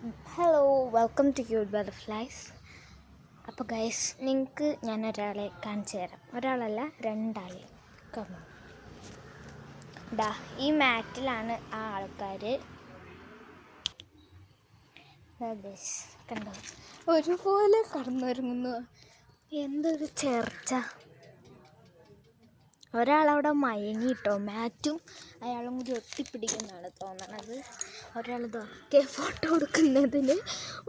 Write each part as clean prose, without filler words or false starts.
Hello, welcome to cute butterflies. അപ്പോൾ guys, നിങ്ങൾക്ക് ഞാൻ ഒരാളെ കാണിച്ചു തരാം. ഒരാളല്ല, രണ്ടാളെ. കമോ ഡാ, ഈ മാറ്റിലാണ് ആ ആൾക്കാർ. ഗൈസ് കണ്ടോ, ഒരുപോലെ കടന്നുറങ്ങുന്നു. എന്തൊരു ചേർച്ച. ഒരാളവിടെ മയങ്ങിട്ടോ, മാറ്റും അയാളും കൂടി ഒട്ടിപ്പിടിക്കുന്നതാണ് തോന്നണത്. ഒരാളിതൊക്കെ ഫോട്ടോ കൊടുക്കുന്നതിന്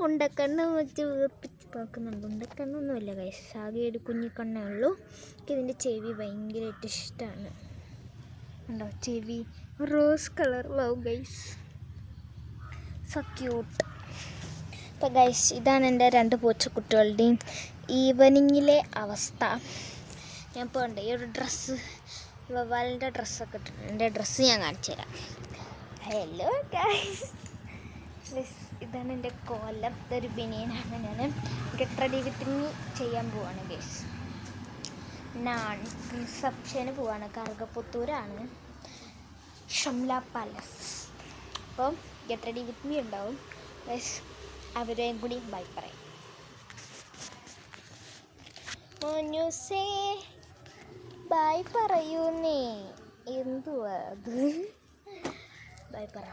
ഉണ്ടക്കണ്ണ് വെച്ച് വീർപ്പിച്ച് നോക്കുന്നുണ്ട്. ഉണ്ടക്കണ്ണൊന്നുമില്ല ഗൈസ്, ആകെ ഒരു കുഞ്ഞിക്കണ്ണേ ഉള്ളൂ. ഇതിൻ്റെ ചെവി ഭയങ്കരമായിട്ട് ഇഷ്ടമാണ്. ഉണ്ടോ ചെവി rose colour. Love guys, so cute. അപ്പോൾ ഗൈസ്, ഇതാണ് എൻ്റെ 2 പൂച്ചക്കുട്ടികളുടെയും ഈവനിങ്ങിലെ അവസ്ഥ. ഞാൻ ഇപ്പോൾ ഉണ്ട് ഈ ഒരു ഡ്രസ്സ്, വവ്വാലിൻ്റെ ഡ്രസ്സൊക്കെ ഇട്ടിട്ടുണ്ട്. എൻ്റെ ഡ്രസ്സ് ഞാൻ കാണിച്ചു തരാം. ഹലോ ഗൈസ്, ഇതാണ് എൻ്റെ കോലം. ഇതൊരു ബനിയനാണ്. ഞാൻ ഗെറ്റ് റെഡി വിത്ത് മീ ചെയ്യാൻ പോവാണ് ഗൈസ്. ഞാൻ റിസപ്ഷന് പോവാണ്. കറുകപ്പുത്തൂരാണ്, ഷംല പാലസ്. അപ്പം ഗെറ്റ് റെഡി വിത്ത് മീ ഉണ്ടാവും ഗൈസ്. അവരെയും കൂടി ബൈ പറയും. മോനുസേ ബൈ പറയൂ. നീ എന്തുവാ അത്? ബൈ പറ.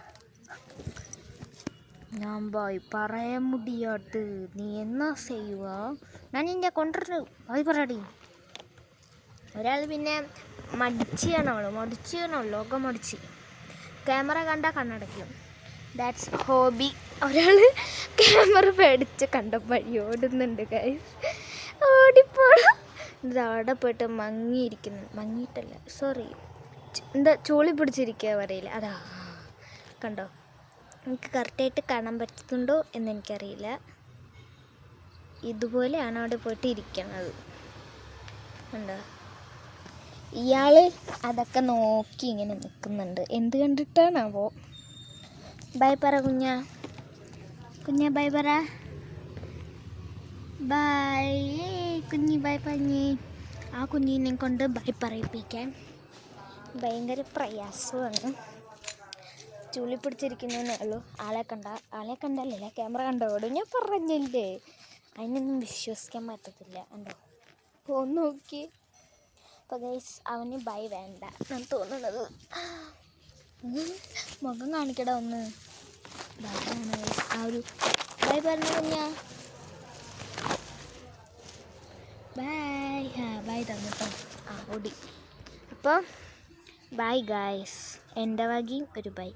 ഞാൻ ബൈ പറയാൻ മുടിയാട്ട്. നീ എന്നാ ചെയ്യുക? ഞാൻ നിൻ്റെ കൊണ്ടുവരുന്നു. ബൈ പറയടി. ഒരാൾ പിന്നെ മടിച്ചാണോ ലോകം മടിച്ച്. ക്യാമറ കണ്ടാൽ കണ്ണടയ്ക്കും. That's hobby. ഒരാൾ ക്യാമറ പേടിച്ച് കണ്ടപ്പോൾ ഓടുന്നുണ്ട് ഗൈസ്. ഓടിപ്പോണം. അവിടെ പോയിട്ട് മങ്ങിയിട്ടല്ല, സോറി, എന്താ ചൂളി പിടിച്ചിരിക്കുക പറയില്ല, അതാ. കണ്ടോ, എനിക്ക് കറക്റ്റായിട്ട് കാണാൻ പറ്റുന്നുണ്ടോ എന്നെനിക്കറിയില്ല. ഇതുപോലെയാണ് അവിടെ പോയിട്ട് ഇരിക്കണത്. കണ്ടോ, ഇയാൾ അതൊക്കെ നോക്കി ഇങ്ങനെ നിൽക്കുന്നുണ്ട്. എന്ത് കണ്ടിട്ടാണാവോ? ബൈ പറ കുഞ്ഞാ ബൈ പറ. ബൈ കുഞ്ഞി, ബൈ പറഞ്ഞേ. ആ കുഞ്ഞിനെ കൊണ്ട് ബൈ പറയിപ്പിക്കാൻ ഭയങ്കര പ്രയാസമാണ്. ചുള്ളി പിടിച്ചിരിക്കുന്നതേ ഉള്ളൂ. ആളെ കണ്ടല്ലേ, ക്യാമറ കണ്ടോടും. ഞാൻ പറഞ്ഞില്ലേ, അതിനൊന്നും വിശ്വസിക്കാൻ പറ്റത്തില്ല. കണ്ടോ, ഒന്ന് നോക്കി. അപ്പോൾ ഗൈസ്, അവന് ബൈ വേണ്ട ഞാൻ തോന്നുന്നത്. മുഖം കാണിക്കട ഒന്ന്. ആ ഒരു ബൈ പറഞ്ഞു കുഞ്ഞാ. ബൈ. ബൈ തന്നിട്ടോ. ഓടി. അപ്പോൾ ബൈ ഗൈസ്, എൻ്റെ വകയും ഒരു ബൈ.